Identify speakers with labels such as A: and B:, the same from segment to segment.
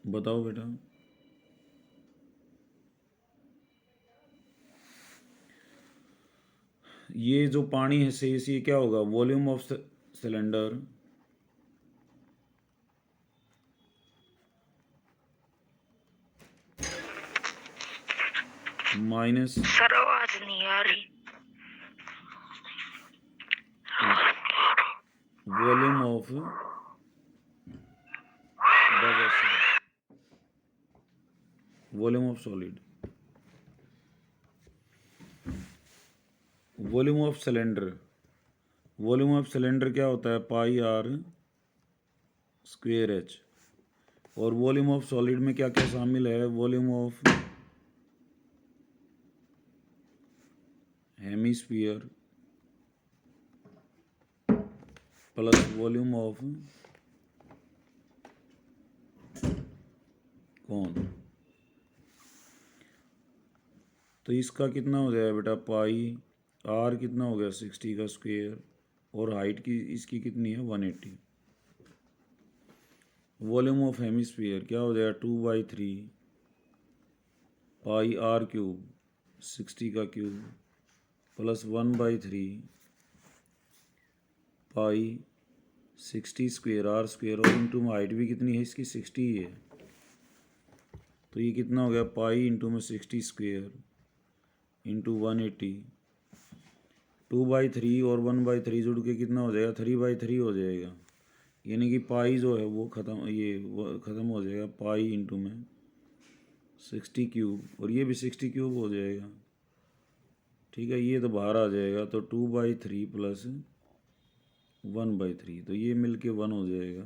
A: बताओ बेटा। ये जो पानी है शेष ये क्या होगा? Volume of cylinder minus
B: sir आवाज नहीं आ रही।
A: Volume of the vessel, volume of solid, volume of cylinder. Volume of cylinder क्या होता है? पाई आर स्क्वेयर एच। और वॉल्यूम ऑफ सॉलिड में क्या क्या शामिल है? Volume of hemisphere plus volume of कौन। तो इसका कितना हो जाएगा बेटा? पाई आर कितना हो गया? 60 का स्क्वेयर। और हाइट की इसकी कितनी है? 180। वॉल्यूम ऑफ हेमिस्फीयर क्या हो जाएगा? 2/3 पाई आर क्यूब 60 का क्यूब प्लस 1/3 पाई 60 स्क्वेयर आर स्क्वेयर। और इंटू में हाइट भी कितनी है इसकी? 60 ही है। तो ये कितना हो गया? पाई इंटू में 60 स्क्वेयर इंटू 180। 2/3 और 1/3 जुड़ के कितना हो जाएगा? 3/3 हो जाएगा। यानी कि पाई जो है वो ख़त्म, ये ख़त्म हो जाएगा। पाई इंटू में 60 क्यूब और ये भी 60 क्यूब हो जाएगा। ठीक है, ये तो बाहर आ जाएगा। तो 2/3 प्लस 1/3, तो ये मिल के 1 हो जाएगा।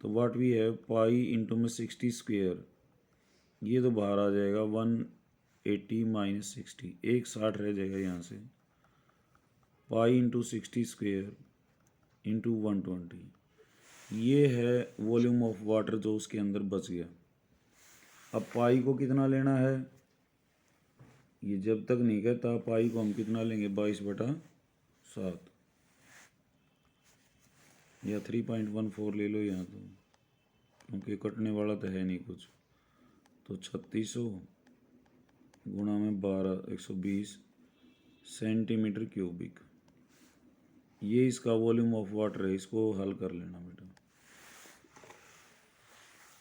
A: तो what we have pi into में 60 स्क्वेयर, ये तो बाहर आ जाएगा। 180 माइनस 60, एक 60 रह जाएगा यहाँ से। पाई इंटू 60 स्क्वेयर इंटू 120, ये है वॉल्यूम ऑफ वाटर जो उसके अंदर बच गया। अब पाई को कितना लेना है? ये जब तक नहीं कहता पाई को हम कितना लेंगे? 22/7 या 3.14 ले लो यहाँ, तो क्योंकि कटने वाला तो है नहीं कुछ। तो 3600 गुणा में 12, 120 सेंटीमीटर क्यूबिक, ये इसका वॉल्यूम ऑफ वाटर है। इसको हल कर लेना बेटा।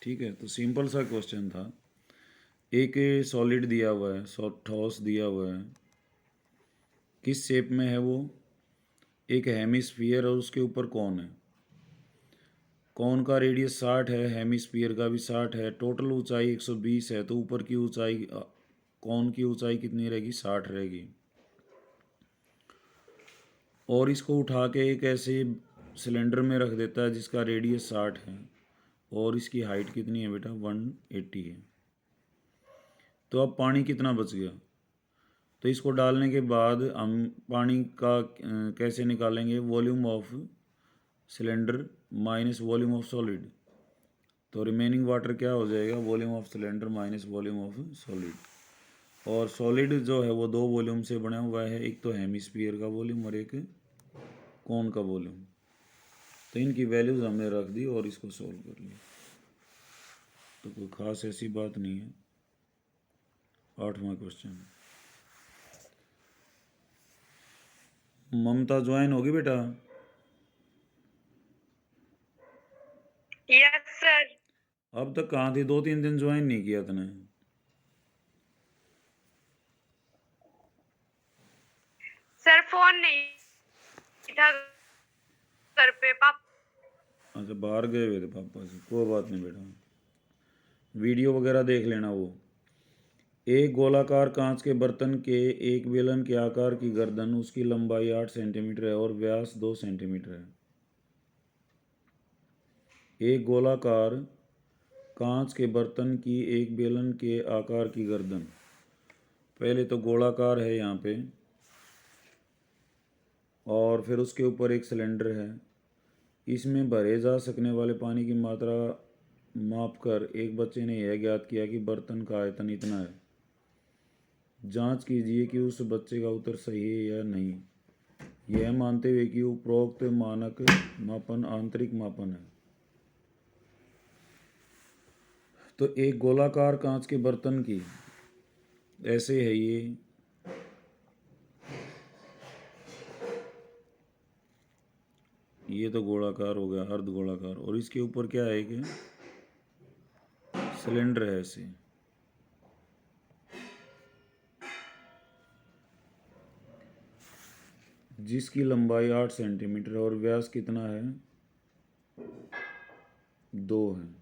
A: ठीक है, तो सिंपल सा क्वेश्चन था। एक सॉलिड दिया हुआ है, ठोस दिया हुआ है, किस शेप में है वो? एक हेमिस्फीयर और उसके ऊपर कौन है। कौन का रेडियस 60 है, हेमिस्फीयर का भी 60 है, टोटल ऊंचाई 120 है। तो ऊपर की ऊंचाई, कौन की ऊंचाई कितनी रहेगी? 60 रहेगी। और इसको उठा के एक ऐसे सिलेंडर में रख देता है जिसका रेडियस 60 है और इसकी हाइट कितनी है बेटा? 180 है। तो अब पानी कितना बच गया? तो इसको डालने के बाद हम पानी का कैसे निकालेंगे? Volume of cylinder minus volume of solid. तो रिमेनिंग वाटर क्या हो जाएगा? Volume of cylinder minus volume of solid. और सॉलिड जो है वो दो वॉल्यूम से बना हुआ है, एक तो हेमिस्फीयर का वॉल्यूम और एक कौन का वॉल्यूम। तो इनकी वैल्यूज हमने रख दी और इसको सॉल्व कर लिया। तो कोई खास ऐसी बात नहीं है। 8वां क्वेश्चन। ममता ज्वाइन होगी बेटा?
B: Yes sir.
A: अब तक कहाँ थी? 2-3 दिन ज्वाइन नहीं किया तूने।
B: सर फोन नहीं था घर पे, पापा।
A: अच्छा, बाहर गए हुए थे पापा से। कोई बात नहीं बेटा, वीडियो वगैरह देख लेना। वो एक गोलाकार कांच के बर्तन के एक बेलन के आकार की गर्दन, उसकी लंबाई 8 सेंटीमीटर है और व्यास 2 सेंटीमीटर है। एक गोलाकार कांच के बर्तन की एक बेलन के आकार की गर्दन, पहले तो गोलाकार है यहाँ पे, और फिर उसके ऊपर एक सिलेंडर है। इसमें भरे जा सकने वाले पानी की मात्रा मापकर एक बच्चे ने यह ज्ञात किया कि बर्तन का आयतन इतना है। जांच कीजिए कि उस बच्चे का उत्तर सही है या नहीं, यह मानते हुए कि उपरोक्त मानक मापन आंतरिक मापन है। तो एक गोलाकार कांच के बर्तन की ऐसे है ये तो गोलाकार हो गया, अर्ध गोलाकार, और इसके ऊपर क्या है कि सिलेंडर है ऐसे। जिसकी लंबाई 8 सेंटीमीटर और व्यास कितना है, 2 है,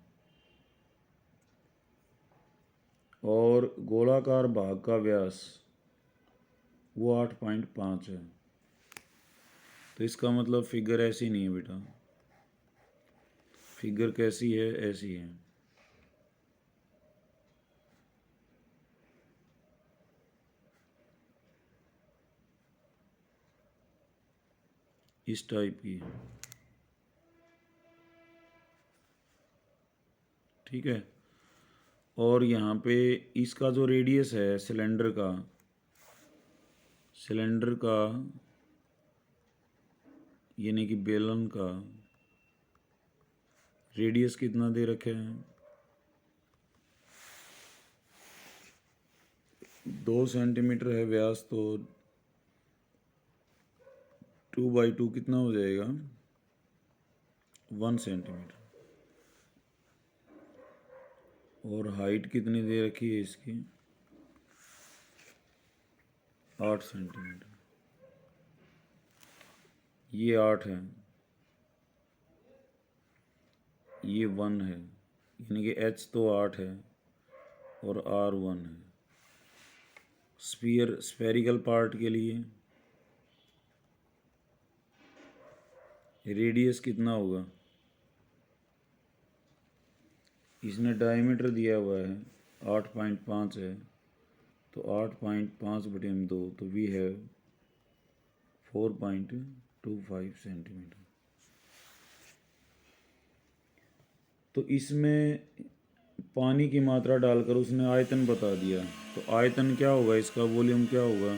A: और गोलाकार भाग का व्यास वो 8.5 है। तो इसका मतलब फिगर ऐसी नहीं है बेटा, फिगर कैसी है, ऐसी है। इस टाइप की है, ठीक है। और यहाँ पे इसका जो रेडियस है सिलेंडर का यानी कि बेलन का रेडियस कितना दे रखे हैं, 2 सेंटीमीटर है व्यास, तो 2/2 कितना हो जाएगा, 1 सेंटीमीटर। और हाइट कितनी दे रखी है इसकी, 8 सेंटीमीटर। ये 8 है, ये 1 है, यानी कि h तो 8 है और r 1 है। स्फेरिकल पार्ट के लिए रेडियस कितना होगा, इसने डायमीटर दिया हुआ है 8.5 है, तो 8.5/2, तो वी हैव 4.25 सेंटीमीटर। तो इसमें पानी की मात्रा डालकर उसने आयतन बता दिया, तो आयतन क्या होगा, इसका वॉल्यूम क्या होगा,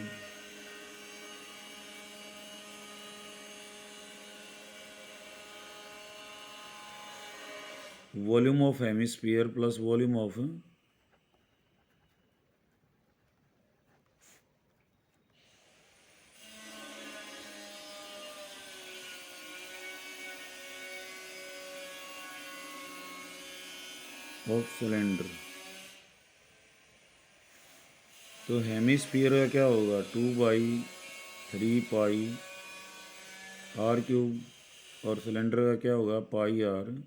A: volume of hemisphere plus volume of cylinder. तो हेमिस्फीयर का क्या होगा, 2/3πr³, और सिलेंडर का क्या होगा, πr²।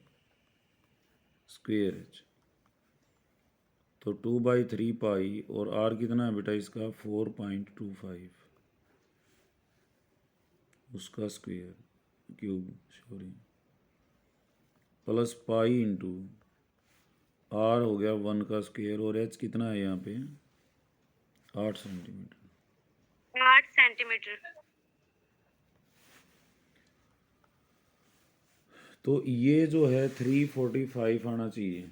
A: तो 2/3π और r कितना है बेटा इसका, 4.25, उसका square cube sorry, plus pi into r हो गया 1 का स्क्वेयर, और h कितना है यहाँ पे, 8 सेंटीमीटर।
B: 8 सेंटीमीटर।
A: तो ये जो है 345 आना चाहिए।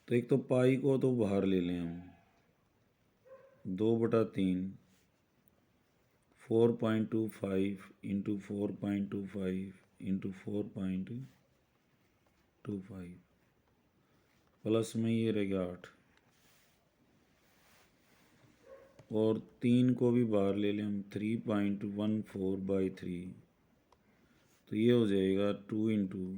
A: तो एक तो पाई को तो बाहर ले लें हम, 2/3, 4.25 इंटू 4.25 इंटू 4.25, प्लस में ये रहेगा 8, और 3 को भी बाहर ले लें हम, 3.14/3, तो ये हो जाएगा 2 इंटू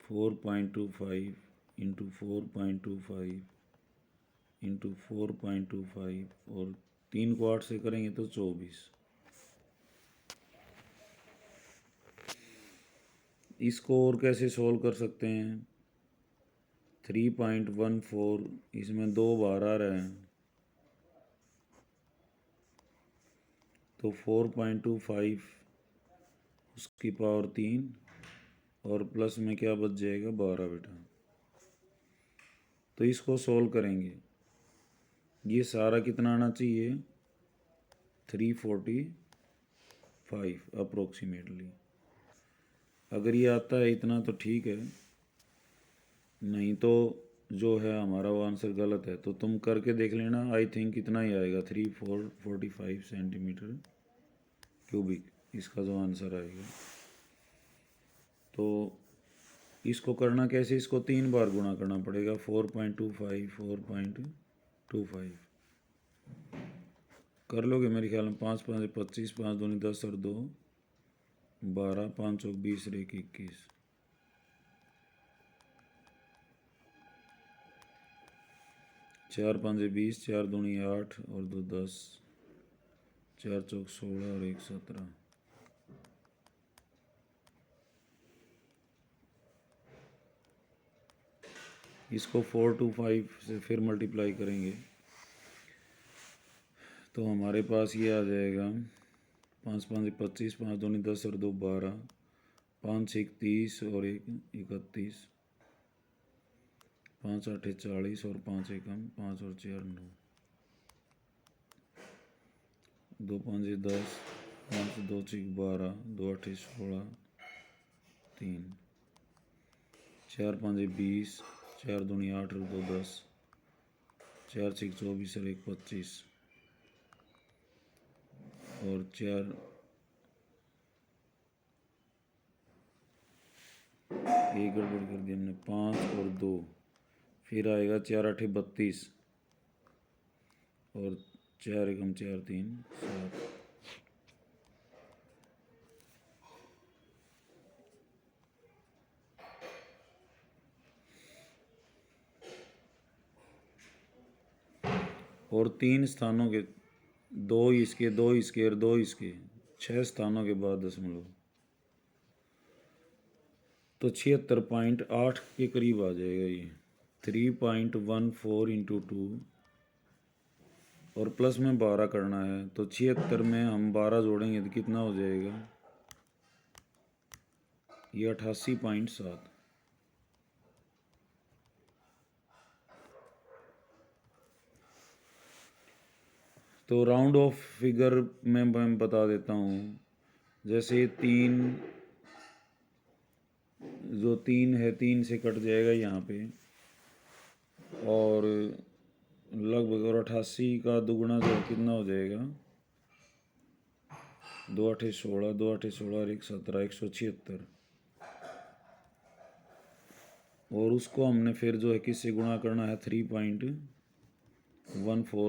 A: 4.25 इंटू 4.25 इंटू 4.25, और 3 को 8 से करेंगे तो 24। इसको और कैसे सोल्व कर सकते हैं, 3.14, इसमें 2 बाहर आ रहे हैं, तो 4.25 उसकी पावर 3, और प्लस में क्या बच जाएगा, 12 बेटा। तो इसको सोल्व करेंगे, ये सारा कितना आना चाहिए, 345 अप्रोक्सीमेटली। अगर ये आता है इतना तो ठीक है, नहीं तो जो है हमारा वो आंसर गलत है। तो तुम करके देख लेना, आई थिंक इतना ही आएगा, 345 सेंटीमीटर क्यूबिक इसका जो आंसर आएगा। तो इसको करना कैसे, इसको 3 बार गुणा करना पड़ेगा, 4.25 4.25 कर लोगे मेरे ख्याल में। 5 5 25, 5 दूनी 10 और 2 12, 5 चौक 20 और 1 21, 4 5 20, 4 दूनी 8 और 2 10, 4 चौक 16 और 1 17। इसको 425 से फिर मल्टीप्लाई करेंगे तो हमारे पास ये आ जाएगा 5 5 25, 5 दूनी 10 और 2 12, 5 6 30 और 1 31, 5 8 40 और 5 1 5 और 4 9, 2 5 10, 5 2 6 12, 2 8 16, 3 4 5 20, 4 दूनी 8 और 2 10, 4 6 24 और 1 25 और 4 एक गड़बड़ कर दी हमने, 5 और 2, फिर आएगा 4 8 32 और 4 1 4 3 7। और 3 स्थानों के 2 इसके 2 इसके और 2 इसके 6 स्थानों के बाद दशमलव, तो 76.8 के करीब आ जाएगा ये। 3.14 इंटू 2 और प्लस में 12 करना है, तो 76 में हम 12 जोड़ेंगे तो कितना हो जाएगा, ये 88.7। तो राउंड ऑफ फिगर में मैं बता देता हूँ, जैसे 3 जो 3 है 3 से कट जाएगा यहाँ पे, और लगभग और 88 का दुगुना जो है कितना हो जाएगा, 2 8 16, 2 8 16 और 1 17, 176। और उसको हमने फिर जो है किससे गुणा करना है, 3.14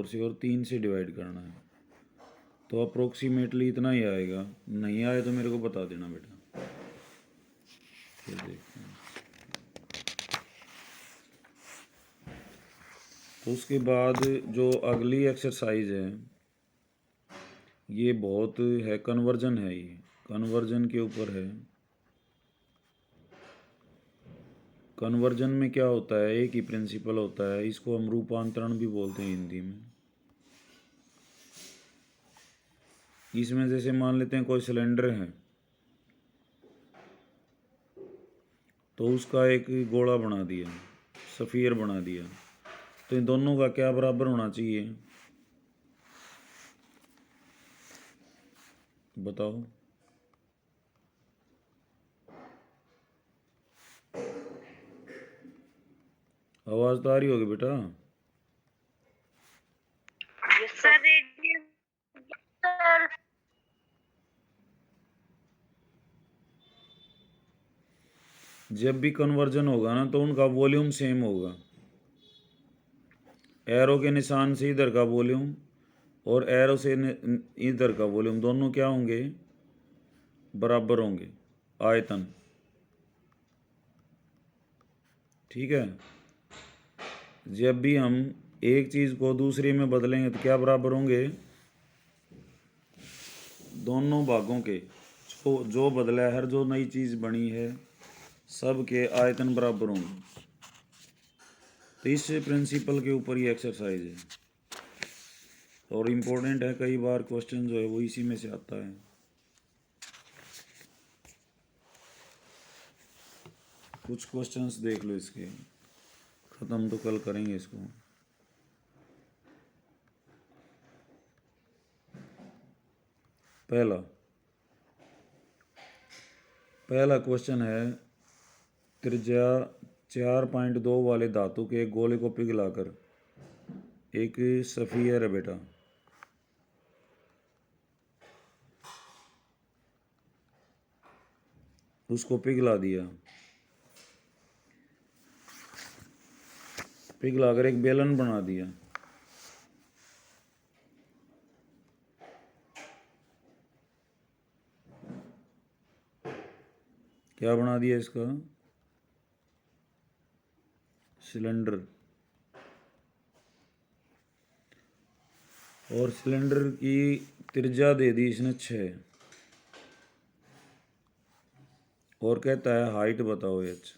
A: से, और 3 से डिवाइड करना है, तो अप्रोक्सीमेटली इतना ही आएगा। नहीं आए तो मेरे को बता देना बेटा, फिर देखते हैं। तो उसके बाद जो अगली एक्सरसाइज है, ये बहुत है, कन्वर्जन है, ये कन्वर्जन के ऊपर है। कन्वर्जन में क्या होता है, एक ही प्रिंसिपल होता है, इसको हम रूपांतरण भी बोलते हैं हिंदी में। इसमें जैसे मान लेते हैं कोई सिलेंडर है, तो उसका एक गोला बना दिया, सफ़ियर बना दिया, तो इन दोनों का क्या बराबर होना चाहिए, बताओ। आवाज़ तो आ रही होगी बेटा।
B: सर सर
A: जब भी कन्वर्जन होगा ना तो उनका वॉल्यूम सेम होगा। एरो के निशान से इधर का वॉल्यूम और एरो से इधर का वॉल्यूम दोनों क्या होंगे, बराबर होंगे, आयतन। ठीक है, जब भी हम एक चीज़ को दूसरे में बदलेंगे तो क्या बराबर होंगे, दोनों भागों के जो बदला है, हर जो नई चीज़ बनी है, सब के आयतन बराबर होंगे। तो इस प्रिंसिपल के ऊपर ये एक्सरसाइज है, और इम्पोर्टेंट है, कई बार क्वेश्चन जो है वो इसी में से आता है। कुछ क्वेश्चंस देख लो इसके, ख़त्म तो कल करेंगे इसको। पहला क्वेश्चन है, त्रिज्या 4.2 वाले धातु के एक गोले को पिघलाकर, एक सफ़ियर है बेटा, उसको पिघला दिया, पिघलाकर एक बेलन बना दिया। क्या बना दिया इसका? सिलेंडर। और सिलेंडर की त्रिज्या दे दी इसने 6 और कहता है हाइट बताओ एच।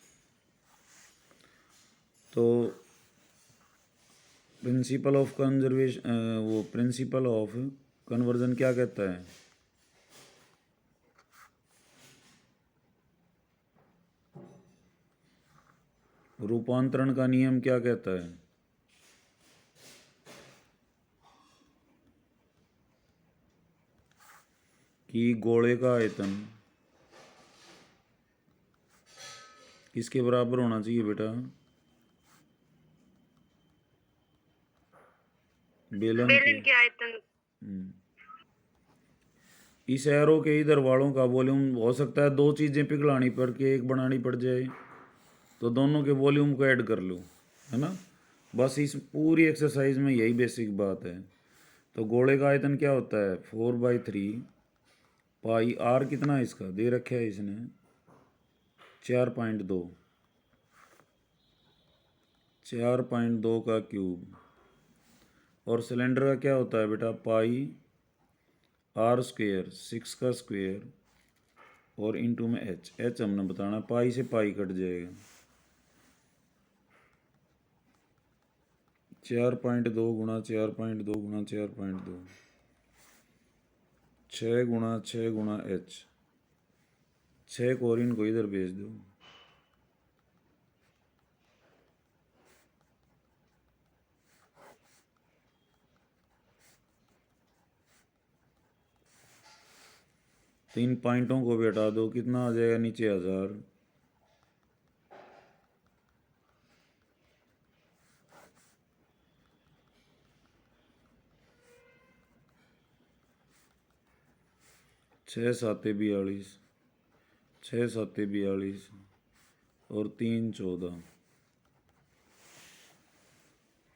A: तो प्रिंसिपल ऑफ कंजर्वेशन वो प्रिंसिपल ऑफ कन्वर्जन क्या कहता है? रूपांतरण का नियम क्या कहता है? कि गोले का आयतन किसके बराबर होना चाहिए बेटा? बेलन
B: के आयतन।
A: इस एरो के इधर वालों का वॉल्यूम हो सकता है दो चीज़ें पिघलानी पड़ के एक बनानी पड़ जाए, तो दोनों के वॉल्यूम को ऐड कर लो, है ना। बस इस पूरी एक्सरसाइज में यही बेसिक बात है। तो गोले का आयतन क्या होता है? 4/3 पाई आर कितना है इसका दे रखा है इसने 4.2 4.2 का क्यूब। और सिलेंडर का क्या होता है बेटा? पाई आर स्क्वेयर 6 का स्क्वेयर और इंटू में एच हमने बताना, पाई से पाई कट जाएगा 4.2 गुणा 4.2 गुणा 4.2 6 गुणा एच 6 को और इनको इधर भेज दो। तो इन पॉइंटों को भी हटा दो, कितना आ जाएगा नीचे 1000। छः साते 42 6 साते 42 और 3 14।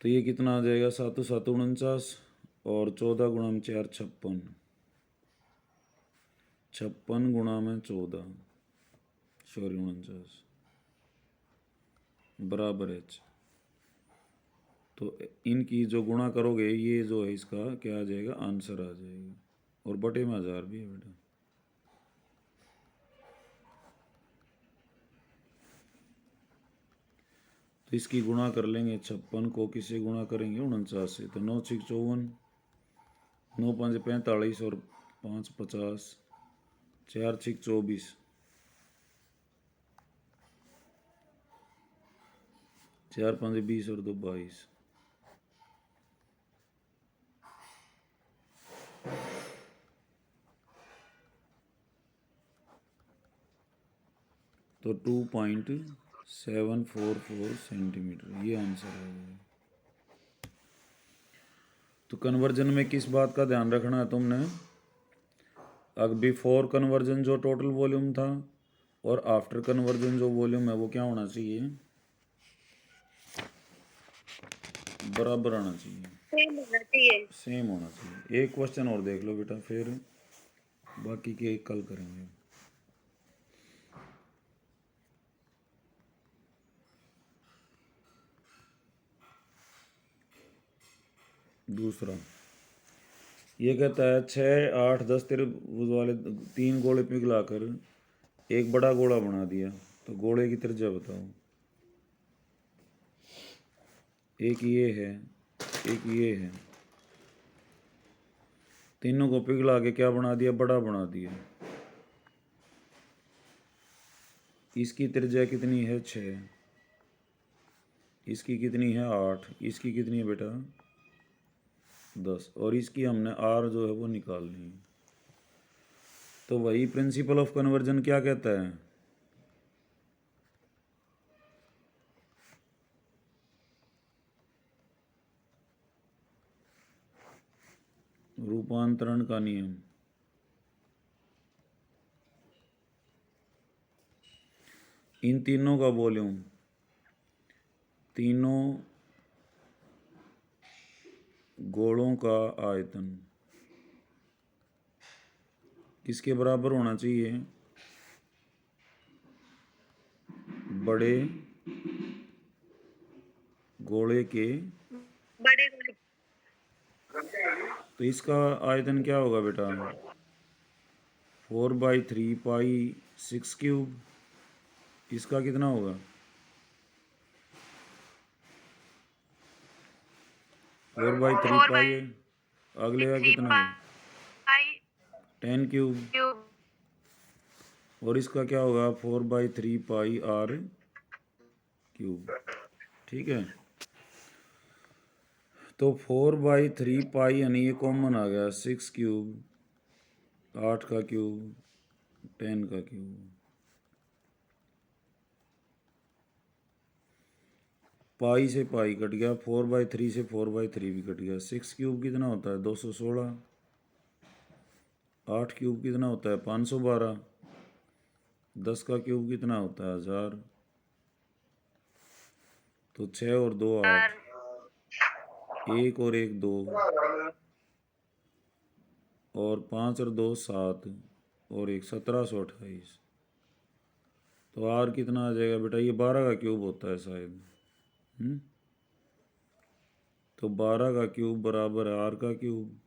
A: तो ये कितना आ जाएगा? 7 7 49 और 14 गुणा में 4 56 56 गुणा में 14 सॉरी 49 बराबर एच। तो इनकी जो गुणा करोगे ये जो है इसका क्या आ जाएगा? आंसर आ जाएगा। और बटे में 1000 भी है बेटा। तो इसकी गुणा कर लेंगे 56 को किससे गुणा करेंगे? 49 से। तो 9 6 54 9 5 45 और 5 50 4 6 24 4 5 20 और 2 22। तो 2.744 सेंटीमीटर ये आंसर है। तो कन्वर्जन में किस बात का ध्यान रखना है तुमने? अब बिफोर कन्वर्जन जो टोटल वॉल्यूम था और आफ्टर कन्वर्जन जो वॉल्यूम है वो क्या होना चाहिए? बराबर आना चाहिए, सेम होना चाहिए। एक क्वेश्चन और देख लो बेटा, फिर बाकी के कल करेंगे। दूसरा ये कहता है 6 8 10 त्रिभुज वाले 3 गोले पिघलाकर एक बड़ा गोला बना दिया, तो गोले की त्रिज्या बताओ। एक ये है, एक ये है, तीनों को पिघला के क्या बना दिया? बड़ा बना दिया। इसकी त्रिज्या कितनी है? 6। इसकी कितनी है? 8। इसकी कितनी है बेटा? 10। और इसकी हमने आर जो है वो निकालनी है। तो वही प्रिंसिपल ऑफ कन्वर्जन क्या कहता है? रूपांतरण का नियम। इन तीनों का वॉल्यूम, तीनों गोलों का आयतन किसके बराबर होना चाहिए? बड़े गोले के।
B: बड़े गोले।
A: तो इसका आयतन क्या होगा बेटा? 4/3π6 क्यूब। इसका कितना होगा? 4/3π है। अगले का कितना है? 10 क्यूब।
B: क्यूब।
A: और इसका क्या होगा? 4/3πr cube. ठीक है, तो 4/3π यानी ये कॉमन आ गया, 6 क्यूब, 8 का क्यूब, 10 का क्यूब। पाई से पाई कट गया, 4/3 से 4/3 भी कट गया। 6 क्यूब कितना होता है? 216। 8 क्यूब कितना होता है? 512। 10 का क्यूब कितना होता है? 1000। तो 6 और 2 8, 1 और 1 2, और 5 और 2 7, और 1 1728। तो आर कितना आ जाएगा बेटा? ये 12 का क्यूब होता है शायद। तो 12 का क्यूब बराबर है आर का क्यूब।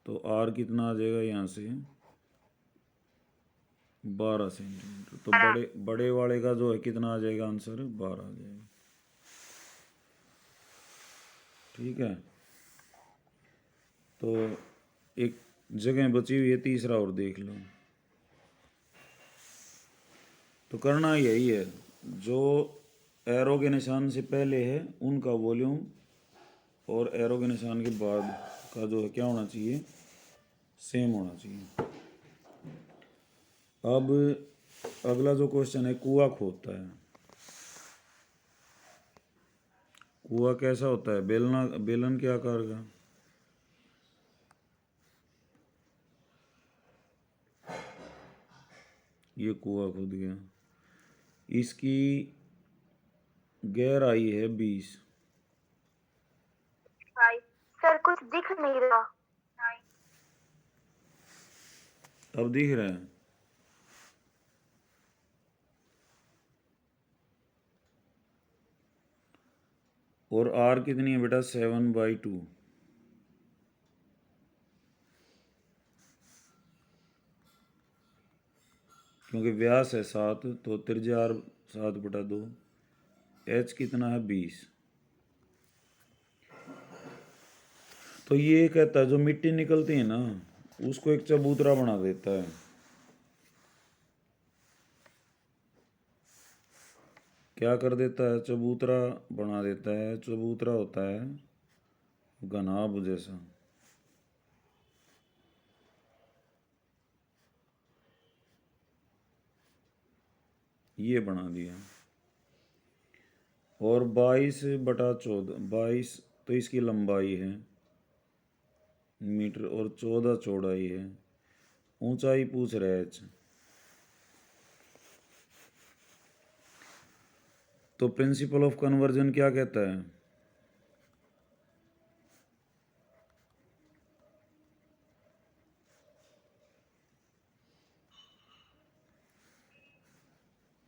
A: तो आर कितना आ जाएगा यहाँ से? 12 सेंटीमीटर। तो बड़े बड़े वाले का जो है कितना आ जाएगा आंसर? 12 आ जाएगा। ठीक है, तो एक जगह बची हुई है, तीसरा और देख लो। तो करना यही है, जो एरो के निशान से पहले है उनका वॉल्यूम और एरो के निशान के बाद का जो है क्या होना चाहिए? सेम होना चाहिए। अब अगला जो क्वेश्चन है, कुआं खोदता है। कुआं कैसा होता है? बेलन के आकार का। ये कुआं खुद गया, इसकी गहराई है 20।
B: सर कुछ दिख नहीं रहा।
A: अब दिख रहा है? और आर कितनी है बेटा? 7/2। क्योंकि व्यास है 7, तो त्रिज्या आर 7/2। एच कितना है? 20। तो ये कहता है जो मिट्टी निकलती है ना, उसको एक चबूतरा बना देता है। क्या कर देता है? चबूतरा बना देता है। चबूतरा होता है घनाभ जैसा। ये बना दिया। और 22/14, 22 तो इसकी लंबाई है मीटर, और 14 चौड़ाई है। ऊंचाई पूछ रहा है एच। तो प्रिंसिपल ऑफ कन्वर्जन क्या कहता है?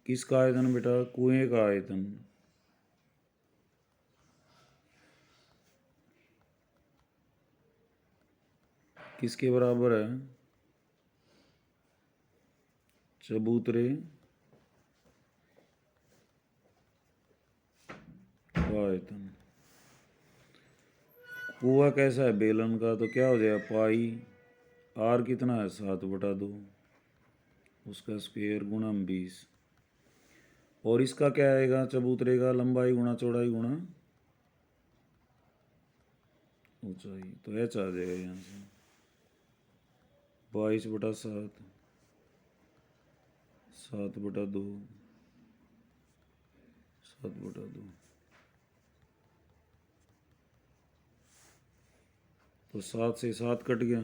A: किसका आयतन बेटा? कुएं का आयतन किसके बराबर है? चबूतरे का आयतन। कुआं कैसा है? बेलन का। तो क्या हो जाएगा? पाई। आर कितना है? 7/2, उसका स्क्वायर गुणा 20। और इसका क्या आएगा? चबूतरे का लंबाई गुणा चौड़ाई गुणा ऊंचाई। तो एच आ जाएगा यहाँ से 22/7, 7/2, 7/2। तो 7 से 7 कट गया,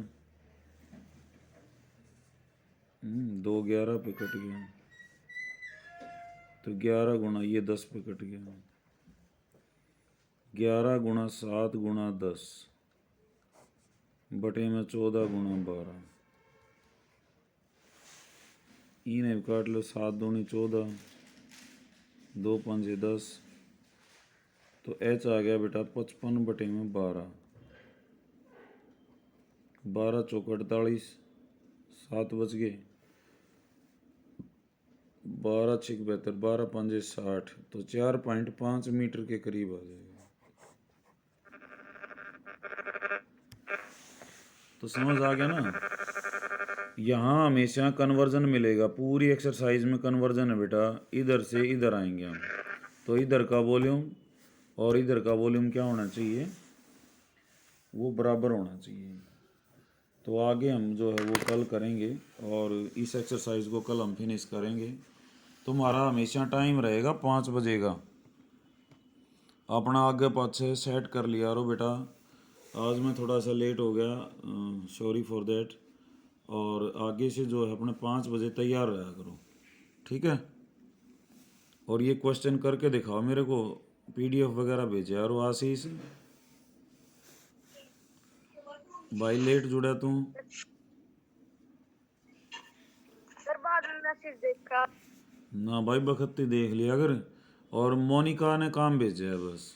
A: 2 11 पे कट गया। तो 11 गुणा ये 10 पे कट गया। 11 गुणा 7 गुणा 10, बटे में 14 गुणा 12, इन्हें भी काट लो, 7 दूनी 14, 2 पंजे 10, तो एच आ गया बेटा 55 बटे में 12, 12 चौक 48, 7 बच गए, 12 छिक 72, 12 पंजे 60, तो 4.5 मीटर के करीब आ जाएगा। तो समझ आ गया ना। यहाँ हमेशा कन्वर्जन मिलेगा, पूरी एक्सरसाइज में कन्वर्जन है बेटा, इधर से इधर आएंगे हम, तो इधर का वॉल्यूम और इधर का वॉल्यूम क्या होना चाहिए, वो बराबर होना चाहिए। तो आगे हम जो है वो कल करेंगे, और इस एक्सरसाइज को कल हम फिनिश करेंगे। तुम्हारा हमेशा टाइम रहेगा 5 बजे का, अपना आगे पाछे सेट कर लिया रो बेटा। आज मैं थोड़ा सा लेट हो गया, सॉरी फॉर देट। और आगे से जो है अपने 5 बजे तैयार रहा करो, ठीक है। और ये क्वेश्चन करके दिखाओ मेरे को, पीडीएफ वगैरह भेजे यार। वो आशीष भाई लेट जुड़ा तू
B: सर बाद में मैसेज देखा।
A: ना भाई, बखत्ती देख लिया अगर। और मोनिका ने काम भेजा है बस,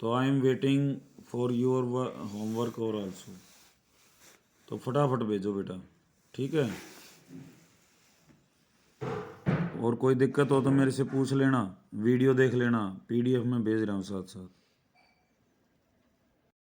A: तो I am waiting for your homework और आल्सो, तो फटाफट भेजो बेटा, ठीक है। और कोई दिक्कत हो तो मेरे से पूछ लेना, वीडियो देख लेना, पीडीएफ में भेज रहा हूँ साथ साथ।